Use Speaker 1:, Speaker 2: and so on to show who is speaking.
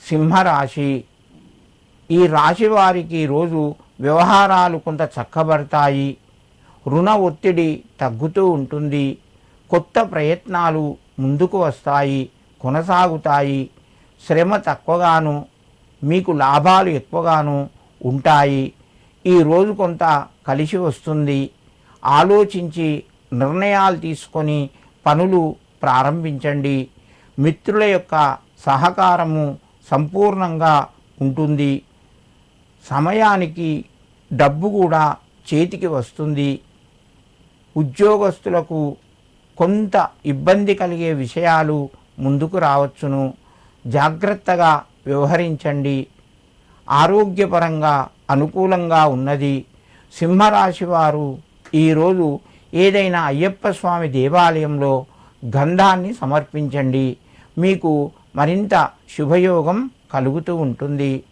Speaker 1: సింహరాశి. ఈ రాశి వారికి రోజు వ్యవహారాలు కొంత చక్కబడతాయి. రుణ ఒత్తిడి తగ్గుతూ ఉంటుంది. కొత్త ప్రయత్నాలు ముందుకు వస్తాయి, కొనసాగుతాయి. శ్రమ తక్కువగాను, మీకు లాభాలు ఎక్కువగాను ఉంటాయి. ఈరోజు కొంత కలిసి వస్తుంది. ఆలోచించి నిర్ణయాలు తీసుకొని పనులు ప్రారంభించండి. మిత్రుల యొక్క సహకారము సంపూర్ణంగా ఉంటుంది. సమయానికి డబ్బు కూడా చేతికి వస్తుంది. ఉద్యోగస్తులకు కొంత ఇబ్బంది కలిగే విషయాలు ముందుకు రావచ్చును. జాగ్రత్తగా వ్యవహరించండి. ఆరోగ్యపరంగా అనుకూలంగా ఉన్నది. సింహరాశి వారు ఈరోజు ఏదైనా అయ్యప్ప స్వామి దేవాలయంలో గంధాన్ని సమర్పించండి. మీకు మరింత శుభయోగం కలుగుతూ ఉంటుంది.